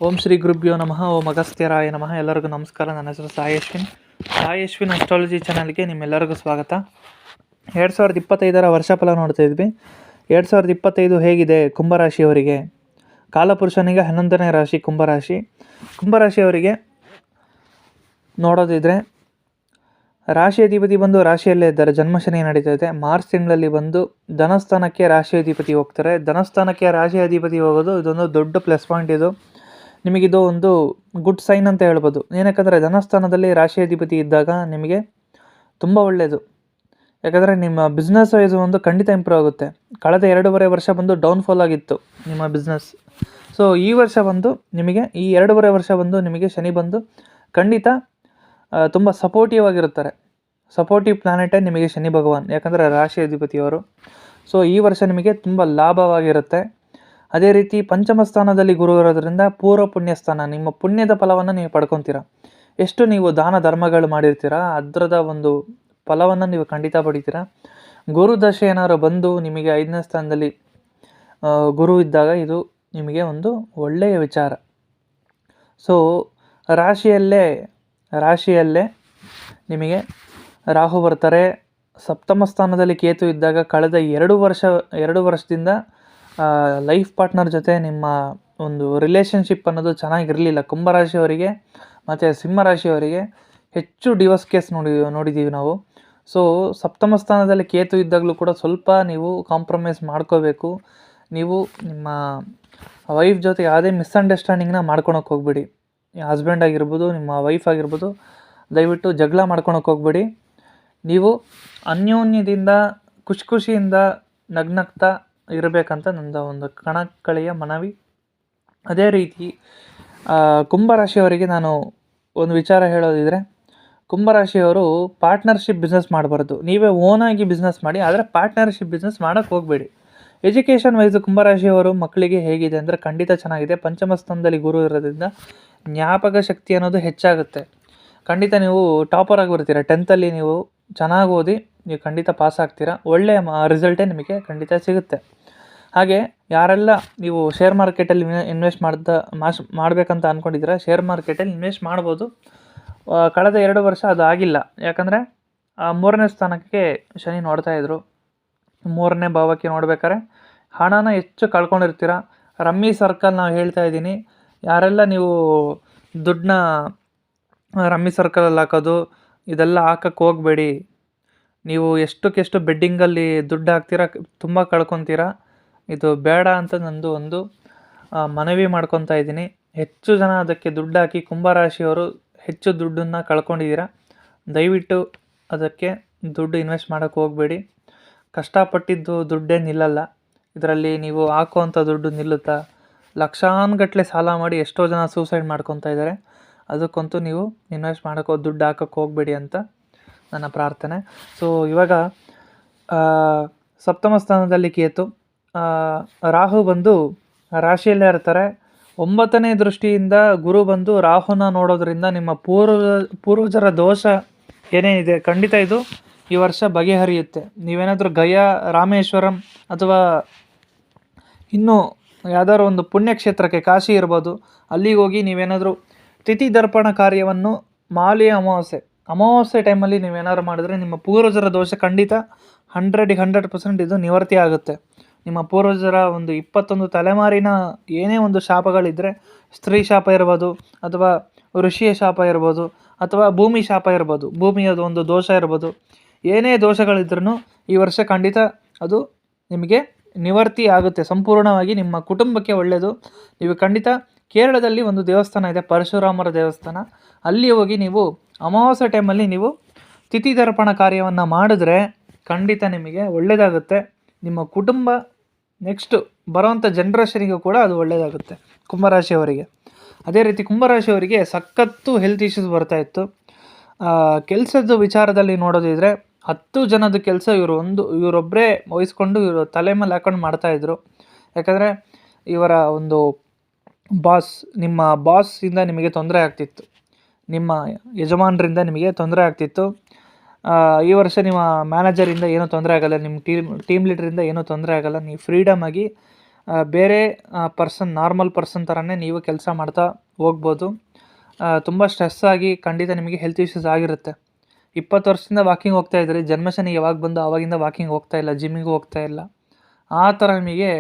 ಓಂ ಶ್ರೀ ಗುರುಭ್ಯೋ ನಮಃ. ಓಂ ಅಗಸ್ತ್ಯರಾಯ ನಮಃ. ಎಲ್ಲರಿಗೂ ನಮಸ್ಕಾರ. ನನ್ನ ಹೆಸರು ಸಾಯಿ ಅಶ್ವಿನ್ ಅಸ್ಟ್ರಾಲಜಿ ಚಾನಲ್ಗೆ ನಿಮ್ಮೆಲ್ಲರಿಗೂ ಸ್ವಾಗತ. 2025 ವರ್ಷಫಲ ನೋಡ್ತಾ ಇದ್ವಿ. 2025 ಹೇಗಿದೆ ಕುಂಭರಾಶಿಯವರಿಗೆ? ಕಾಲಪುರುಷನಿಗೆ 11ನೇ ರಾಶಿ ಕುಂಭರಾಶಿಯವರಿಗೆ ನೋಡೋದಿದ್ರೆ ರಾಶಿ ಅಧಿಪತಿ ಬಂದು ರಾಶಿಯಲ್ಲೇ ಇದ್ದಾರೆ. ಜನ್ಮಶನಿ ನಡೀತಾ ಇದೆ. ಮಾರ್ಚ್ ತಿಂಗಳಲ್ಲಿ ಬಂದು ಧನಸ್ಥಾನಕ್ಕೆ ರಾಶಿ ಅಧಿಪತಿ ಹೋಗ್ತಾರೆ. ಧನಸ್ಥಾನಕ್ಕೆ ರಾಶಿ ಅಧಿಪತಿ ಹೋಗೋದು ಇದೊಂದು ದೊಡ್ಡ ಪ್ಲಸ್ ಪಾಯಿಂಟ್. ನಿಮಗಿದು ಒಂದು ಗುಡ್ ಸೈನ್ ಅಂತ ಹೇಳ್ಬೋದು. ಏನಕ್ಕಂದರೆ ಧನಸ್ಥಾನದಲ್ಲಿ ರಾಶಿ ಅಧಿಪತಿ ಇದ್ದಾಗ ನಿಮಗೆ ತುಂಬ ಒಳ್ಳೆಯದು. ಯಾಕಂದರೆ ನಿಮ್ಮ ಬಿಸ್ನೆಸ್ ವೈಸ್ ಒಂದು ಖಂಡಿತ ಇಂಪ್ರೂವ್ ಆಗುತ್ತೆ. ಕಳೆದ 2.5 ವರ್ಷ ಬಂದು ಡೌನ್ಫಾಲ್ ಆಗಿತ್ತು ನಿಮ್ಮ ಬಿಸ್ನೆಸ್. ಸೊ ಈ ವರ್ಷ ಬಂದು ನಿಮಗೆ ಈ 2.5 ವರ್ಷ ಬಂದು ನಿಮಗೆ ಶನಿ ಬಂದು ಖಂಡಿತ ತುಂಬ ಸಪೋರ್ಟಿವ್ ಆಗಿರುತ್ತಾರೆ. ಸಪೋರ್ಟಿವ್ ಪ್ಲಾನೆಟೇ ನಿಮಗೆ ಶನಿ ಭಗವಾನ್, ಯಾಕಂದರೆ ರಾಶಿ ಅಧಿಪತಿಯವರು. ಸೊ ಈ ವರ್ಷ ನಿಮಗೆ ತುಂಬ ಲಾಭವಾಗಿರುತ್ತೆ. ಅದೇ ರೀತಿ ಪಂಚಮ ಸ್ಥಾನದಲ್ಲಿ ಗುರು ಇರೋದ್ರಿಂದ ಪೂರ್ವ ಪುಣ್ಯಸ್ಥಾನ, ನಿಮ್ಮ ಪುಣ್ಯದ ಫಲವನ್ನು ನೀವು ಪಡ್ಕೊತೀರ. ಎಷ್ಟು ನೀವು ದಾನ ಧರ್ಮಗಳು ಮಾಡಿರ್ತೀರ ಅದರದ ಒಂದು ಫಲವನ್ನು ನೀವು ಖಂಡಿತ ಪಡಿತೀರ. ಗುರು ದಶೆ ಏನಾದ್ರು ಬಂದು ನಿಮಗೆ 5ನೇ ಸ್ಥಾನದಲ್ಲಿ ಗುರು ಇದ್ದಾಗ ಇದು ನಿಮಗೆ ಒಂದು ಒಳ್ಳೆಯ ವಿಚಾರ. ಸೊ ರಾಶಿಯಲ್ಲೇ ನಿಮಗೆ ರಾಹು ಬರ್ತಾರೆ. ಸಪ್ತಮ ಸ್ಥಾನದಲ್ಲಿ ಕೇತು ಇದ್ದಾಗ ಕಳೆದ 2 ವರ್ಷದಿಂದ ಲೈಫ್ ಪಾರ್ಟ್ನರ್ ಜೊತೆ ನಿಮ್ಮ ಒಂದು ರಿಲೇಷನ್ಶಿಪ್ ಅನ್ನೋದು ಚೆನ್ನಾಗಿರಲಿಲ್ಲ. ಕುಂಭರಾಶಿಯವರಿಗೆ ಮತ್ತು ಸಿಂಹರಾಶಿಯವರಿಗೆ ಹೆಚ್ಚು ಡಿವೋರ್ಸ್ ಕೇಸ್ ನೋಡಿದ್ದೀವಿ ನಾವು. ಸೊ ಸಪ್ತಮ ಸ್ಥಾನದಲ್ಲಿ ಕೇತು ಇದ್ದಾಗಲೂ ಕೂಡ ಸ್ವಲ್ಪ ನೀವು ಕಾಂಪ್ರಮೈಸ್ ಮಾಡ್ಕೋಬೇಕು. ನೀವು ನಿಮ್ಮ ವೈಫ್ ಜೊತೆ ಯಾವುದೇ ಮಿಸ್ಅಂಡರ್ಸ್ಟ್ಯಾಂಡಿಂಗ್ನ ಮಾಡ್ಕೊಳಕ್ಕೆ ಹೋಗ್ಬೇಡಿ. ಹಸ್ಬೆಂಡ್ ಆಗಿರ್ಬೋದು, ನಿಮ್ಮ ವೈಫ್ ಆಗಿರ್ಬೋದು, ದಯವಿಟ್ಟು ಜಗಳ ಮಾಡ್ಕೊಳಕ್ಕೆ ಹೋಗ್ಬೇಡಿ. ನೀವು ಅನ್ಯೋನ್ಯದಿಂದ ಖುಷಿಯಿಂದ ನಗ್ನಗ್ತಾ ಇರಬೇಕಂತ ನನ್ನ ಒಂದು ಕಳಕಳಿಯ ಮನವಿ. ಅದೇ ರೀತಿ ಕುಂಭರಾಶಿಯವರಿಗೆ ನಾನು ಒಂದು ವಿಚಾರ ಹೇಳೋದಿದ್ರೆ, ಕುಂಭರಾಶಿಯವರು ಪಾರ್ಟ್ನರ್ಶಿಪ್ ಬಿಸ್ನೆಸ್ ಮಾಡಬಾರ್ದು. ನೀವೇ ಓನಾಗಿ ಬಿಸ್ನೆಸ್ ಮಾಡಿ, ಆದರೆ ಪಾರ್ಟ್ನರ್ಶಿಪ್ ಬಿಸ್ನೆಸ್ ಮಾಡೋಕ್ಕೆ ಹೋಗಬೇಡಿ. ಎಜುಕೇಷನ್ ವೈಸ್ ಕುಂಭರಾಶಿಯವರು ಮಕ್ಕಳಿಗೆ ಹೇಗಿದೆ ಅಂದರೆ ಖಂಡಿತ ಚೆನ್ನಾಗಿದೆ. ಪಂಚಮ ಸ್ಥಾನದಲ್ಲಿ ಗುರು ಇರೋದ್ರಿಂದ ಜ್ಞಾಪಕ ಶಕ್ತಿ ಅನ್ನೋದು ಹೆಚ್ಚಾಗುತ್ತೆ. ಖಂಡಿತ ನೀವು ಟಾಪರ್ ಆಗಿ ಬರ್ತೀರ. 10th ನೀವು ಚೆನ್ನಾಗಿ ಓದಿ ನೀವು ಖಂಡಿತ ಪಾಸ್ ಆಗ್ತೀರಾ. ಒಳ್ಳೆಯ ರಿಸಲ್ಟೇ ನಿಮಗೆ ಖಂಡಿತ ಸಿಗುತ್ತೆ. ಹಾಗೆ ಯಾರೆಲ್ಲ ನೀವು ಶೇರ್ ಮಾರ್ಕೆಟಲ್ಲಿ ಇನ್ವೆಸ್ಟ್ ಮಾಡಬೇಕಂತ ಅಂದ್ಕೊಂಡಿದ್ದೀರಾ, ಶೇರ್ ಮಾರ್ಕೆಟಲ್ಲಿ ಇನ್ವೆಸ್ಟ್ ಮಾಡ್ಬೋದು. ಕಳೆದ 2 ವರ್ಷ ಅದು ಆಗಿಲ್ಲ. ಯಾಕಂದರೆ 3ನೇ ಸ್ಥಾನಕ್ಕೆ ಶನಿ ನೋಡ್ತಾಯಿದ್ರು. 3ನೇ ಭಾವಕ್ಕೆ ನೋಡ್ಬೇಕಾದ್ರೆ ಹಣನ ಹೆಚ್ಚು ಕಳ್ಕೊಂಡಿರ್ತೀರ. ರಮ್ಮಿ ಸರ್ಕಲ್ ನಾವು ಹೇಳ್ತಾ ಇದ್ದೀನಿ. ಯಾರೆಲ್ಲ ನೀವು ದುಡ್ಡನ್ನ ರಮ್ಮಿ ಸರ್ಕಲಲ್ಲಿ ಹಾಕೋದು ಇದೆಲ್ಲ ಹಾಕಕ್ಕೆ ಹೋಗಬೇಡಿ. ನೀವು ಎಷ್ಟಕ್ಕೆಷ್ಟು ಬೆಡ್ಡಿಂಗಲ್ಲಿ ದುಡ್ಡು ಹಾಕ್ತೀರಾ, ತುಂಬ ಕಳ್ಕೊತೀರಾ. ಇದು ಬೇಡ ಅಂತ ನಂದು ಒಂದು ಮನವಿ ಮಾಡ್ಕೊತಾ ಇದ್ದೀನಿ. ಹೆಚ್ಚು ಜನ ಅದಕ್ಕೆ ದುಡ್ಡು ಹಾಕಿ ಕುಂಭರಾಶಿಯವರು ಹೆಚ್ಚು ದುಡ್ಡನ್ನು ಕಳ್ಕೊಂಡಿದ್ದೀರಾ. ದಯವಿಟ್ಟು ಅದಕ್ಕೆ ದುಡ್ಡು ಇನ್ವೆಸ್ಟ್ ಮಾಡೋಕ್ಕೆ ಹೋಗಬೇಡಿ. ಕಷ್ಟಪಟ್ಟಿದ್ದು ದುಡ್ಡೇ ನಿಲ್ಲಲ್ಲ. ಇದರಲ್ಲಿ ನೀವು ಹಾಕುವಂಥ ದುಡ್ಡು ನಿಲ್ಲುತ್ತಾ? ಲಕ್ಷಾನುಗಟ್ಟಲೆ ಸಾಲ ಮಾಡಿ ಎಷ್ಟೋ ಜನ ಸೂಸೈಡ್ ಮಾಡ್ಕೊತಾ ಇದ್ದಾರೆ. ಅದಕ್ಕಂತೂ ನೀವು ಇನ್ವೆಸ್ಟ್ ಮಾಡೋಕ್ಕೆ ದುಡ್ಡು ಹಾಕೋಕ್ಕೆ ಹೋಗಬೇಡಿ ಅಂತ ನನ್ನ ಪ್ರಾರ್ಥನೆ. ಸೊ ಇವಾಗ ಸಪ್ತಮ ಸ್ಥಾನದಲ್ಲಿ ಕೇತು, ರಾಹು ಬಂದು ರಾಶಿಯಲ್ಲೇ ಇರ್ತಾರೆ. 9ನೇ ದೃಷ್ಟಿಯಿಂದ ಗುರು ಬಂದು ರಾಹುನ ನೋಡೋದ್ರಿಂದ ನಿಮ್ಮ ಪೂರ್ವಜರ ದೋಷ ಏನೇ ಇದೆ ಖಂಡಿತ ಇದು ಈ ವರ್ಷ ಬಗೆಹರಿಯುತ್ತೆ. ನೀವೇನಾದರೂ ಗಯಾ, ರಾಮೇಶ್ವರಂ ಅಥವಾ ಇನ್ನೂ ಯಾವ್ದಾದ್ರು ಒಂದು ಪುಣ್ಯಕ್ಷೇತ್ರಕ್ಕೆ, ಕಾಶಿ ಇರ್ಬೋದು, ಅಲ್ಲಿಗೆ ಹೋಗಿ ನೀವೇನಾದರೂ ತಿಥಿ ದರ್ಪಣ ಕಾರ್ಯವನ್ನು ಅಮಾವಾಸ್ಯೆ ಟೈಮಲ್ಲಿ ನೀವೇನಾದ್ರು ಮಾಡಿದ್ರೆ ನಿಮ್ಮ ಪೂರ್ವಜರ ದೋಷ ಖಂಡಿತ 100% ಇದು ನಿವರ್ತಿ ಆಗುತ್ತೆ. ನಿಮ್ಮ ಪೂರ್ವಜರ ಒಂದು 21 ತಲೆಮಾರಿನ ಏನೇ ಒಂದು ಶಾಪಗಳಿದ್ದರೆ, ಸ್ತ್ರೀ ಶಾಪ ಇರ್ಬೋದು, ಅಥವಾ ಋಷಿಯ ಶಾಪ ಇರ್ಬೋದು, ಅಥವಾ ಭೂಮಿ ಶಾಪ ಇರ್ಬೋದು, ಭೂಮಿಯದು ಒಂದು ದೋಷ ಇರ್ಬೋದು, ಏನೇ ದೋಷಗಳಿದ್ರೂ ಈ ವರ್ಷ ಖಂಡಿತ ಅದು ನಿಮಗೆ ನಿವರ್ತಿ ಆಗುತ್ತೆ. ಸಂಪೂರ್ಣವಾಗಿ ನಿಮ್ಮ ಕುಟುಂಬಕ್ಕೆ ಒಳ್ಳೆಯದು. ನೀವು ಖಂಡಿತ ಕೇರಳದಲ್ಲಿ ಒಂದು ದೇವಸ್ಥಾನ ಇದೆ, ಪರಶುರಾಮರ ದೇವಸ್ಥಾನ, ಅಲ್ಲಿ ಹೋಗಿ ನೀವು ಅಮಾವಾಸ್ಯೆ ಟೈಮಲ್ಲಿ ನೀವು ತಿಥಿ ದರ್ಪಣ ಕಾರ್ಯವನ್ನು ಮಾಡಿದ್ರೆ ಖಂಡಿತ ನಿಮಗೆ ಒಳ್ಳೆಯದಾಗುತ್ತೆ. ನಿಮ್ಮ ಕುಟುಂಬ ನೆಕ್ಸ್ಟ್ ಬರೋವಂಥ ಜನ್ರೇಷನಿಗೂ ಕೂಡ ಅದು ಒಳ್ಳೆಯದಾಗುತ್ತೆ ಕುಂಭರಾಶಿಯವರಿಗೆ. ಅದೇ ರೀತಿ ಕುಂಭರಾಶಿಯವರಿಗೆ ಸಖತ್ತು ಹೆಲ್ತ್ ಇಶ್ಯೂಸ್ ಬರ್ತಾಯಿತ್ತು. ಕೆಲಸದ ವಿಚಾರದಲ್ಲಿ ನೋಡೋದಿದ್ರೆ 10 ಜನದ ಕೆಲಸ ಇವರೊಬ್ಬರೇ ವಹಿಸ್ಕೊಂಡು ಇವರು ತಲೆ ಮೇಲೆ ಹಾಕೊಂಡು ಮಾಡ್ತಾಯಿದ್ರು. ಯಾಕಂದರೆ ಇವರ ಒಂದು ನಿಮ್ಮ ಬಾಸಿಂದ ನಿಮಗೆ ತೊಂದರೆ ಆಗ್ತಿತ್ತು, ನಿಮ್ಮ ಯಜಮಾನರಿಂದ ನಿಮಗೆ ತೊಂದರೆ ಆಗ್ತಿತ್ತು. ಈ ವರ್ಷ ನಿಮ್ಮ ಮ್ಯಾನೇಜರಿಂದ ಏನೂ ತೊಂದರೆ ಆಗಲ್ಲ, ನಿಮ್ಮ ಟೀಮ್ ಲೀಡರಿಂದ ಏನೂ ತೊಂದರೆ ಆಗಲ್ಲ. ನೀವು ಫ್ರೀಡಮ್ ಆಗಿ ಬೇರೆ ನಾರ್ಮಲ್ ಪರ್ಸನ್ ಥರನೇ ನೀವು ಕೆಲಸ ಮಾಡ್ತಾ ಹೋಗ್ಬೋದು. ತುಂಬ ಸ್ಟ್ರೆಸ್ಸಾಗಿ ಖಂಡಿತ ನಿಮಗೆ ಹೆಲ್ತ್ ಇಶ್ಯೂಸ್ ಆಗಿರುತ್ತೆ. 20 ವರ್ಷದಿಂದ ವಾಕಿಂಗ್ ಹೋಗ್ತಾ ಇದ್ರಿ, ಜನ್ಮಶನಿ ಯಾವಾಗ ಬಂದು ಆವಾಗಿಂದ ವಾಕಿಂಗ್ ಹೋಗ್ತಾ ಇಲ್ಲ, ಜಿಮ್ಮಿಗೂ ಹೋಗ್ತಾ ಇಲ್ಲ. ಆ ಥರ ನಿಮಗೆ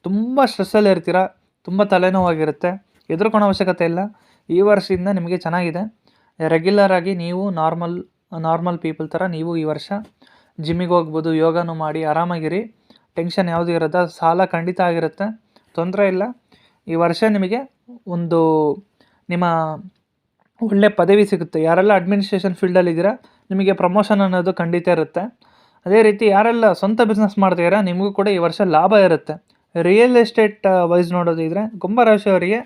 ತುಂಬ ಸ್ಟ್ರೆಸ್ಸಲ್ಲಿ ಇರ್ತೀರ, ತುಂಬ ತಲೆನೋವಾಗಿರುತ್ತೆ. ಹೆದರ್ಕೊಳ್ಳೋ ಅವಶ್ಯಕತೆ ಇಲ್ಲ. ಈ ವರ್ಷದಿಂದ ನಿಮಗೆ ಚೆನ್ನಾಗಿದೆ. ರೆಗ್ಯುಲರಾಗಿ ನೀವು ನಾರ್ಮಲ್ ಪೀಪಲ್ ಥರ ನೀವು ಈ ವರ್ಷ ಜಿಮ್ಮಿಗೆ ಹೋಗ್ಬೋದು, ಯೋಗನೂ ಮಾಡಿ ಆರಾಮಾಗಿರಿ. ಟೆನ್ಷನ್ ಯಾವುದೂ ಇರೋದ, ಸಾಲ ಖಂಡಿತ ಆಗಿರುತ್ತೆ, ತೊಂದರೆ ಇಲ್ಲ. ಈ ವರ್ಷ ನಿಮಗೆ ಒಂದು ನಿಮ್ಮ ಒಳ್ಳೆ ಪದವಿ ಸಿಗುತ್ತೆ. ಯಾರೆಲ್ಲ ಅಡ್ಮಿನಿಸ್ಟ್ರೇಷನ್ ಫೀಲ್ಡಲ್ಲಿದ್ದೀರಾ ನಿಮಗೆ ಪ್ರಮೋಷನ್ ಅನ್ನೋದು ಖಂಡಿತ ಇರುತ್ತೆ. ಅದೇ ರೀತಿ ಯಾರೆಲ್ಲ ಸ್ವಂತ ಬಿಸ್ನೆಸ್ ಮಾಡ್ತೀರಾ ನಿಮಗೂ ಕೂಡ ಈ ವರ್ಷ ಲಾಭ ಇರುತ್ತೆ. ರಿಯಲ್ ಎಸ್ಟೇಟ್ ವೈಸ್ ನೋಡೋದಿದ್ರೆ ಕುಂಭರಾಶಿಯವರಿಗೆ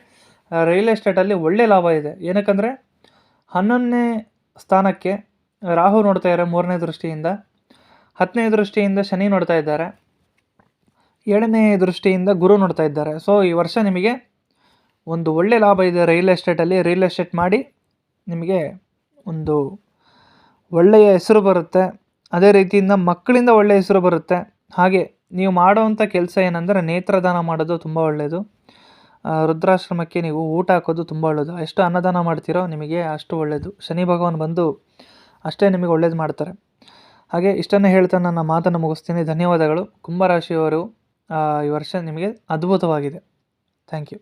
ರಿಯಲ್ ಎಸ್ಟೇಟಲ್ಲಿ ಒಳ್ಳೆ ಲಾಭ ಇದೆ. ಏನಕ್ಕಂದರೆ 11ನೇ ಸ್ಥಾನಕ್ಕೆ ರಾಹು ನೋಡ್ತಾ ಇದ್ದಾರೆ 3ನೇ ದೃಷ್ಟಿಯಿಂದ, 10ನೇ ದೃಷ್ಟಿಯಿಂದ ಶನಿ ನೋಡ್ತಾ ಇದ್ದಾರೆ, 7ನೇ ದೃಷ್ಟಿಯಿಂದ ಗುರು ನೋಡ್ತಾ ಇದ್ದಾರೆ. ಸೊ ಈ ವರ್ಷ ನಿಮಗೆ ಒಂದು ಒಳ್ಳೆ ಲಾಭ ಇದೆ ರಿಯಲ್ ಎಸ್ಟೇಟಲ್ಲಿ. ರಿಯಲ್ ಎಸ್ಟೇಟ್ ಮಾಡಿ ನಿಮಗೆ ಒಂದು ಒಳ್ಳೆಯ ಹೆಸರು ಬರುತ್ತೆ. ಅದೇ ರೀತಿಯಿಂದ ಮಕ್ಕಳಿಂದ ಒಳ್ಳೆಯ ಹೆಸರು ಬರುತ್ತೆ. ಹಾಗೆ ನೀವು ಮಾಡೋವಂಥ ಕೆಲಸ ಏನಂದರೆ ನೇತ್ರದಾನ ಮಾಡೋದು ತುಂಬ ಒಳ್ಳೆಯದು. ವೃದ್ಧಾಶ್ರಮಕ್ಕೆ ನೀವು ಊಟ ಹಾಕೋದು ತುಂಬ ಒಳ್ಳೆಯದು. ಎಷ್ಟು ಅನ್ನದಾನ ಮಾಡ್ತೀರೋ ನಿಮಗೆ ಅಷ್ಟು ಒಳ್ಳೆಯದು. ಶನಿ ಭಗವಾನ್ ಬಂದು ಅಷ್ಟೇ ನಿಮಗೆ ಒಳ್ಳೇದು ಮಾಡ್ತಾರೆ. ಹಾಗೆ ಇಷ್ಟನ್ನೇ ಹೇಳ್ತಾ ನನ್ನ ಮಾತನ್ನು ಮುಗಿಸ್ತೀನಿ. ಧನ್ಯವಾದಗಳು. ಕುಂಭರಾಶಿಯವರು ಈ ವರ್ಷ ನಿಮಗೆ ಅದ್ಭುತವಾಗಿದೆ. Thank you.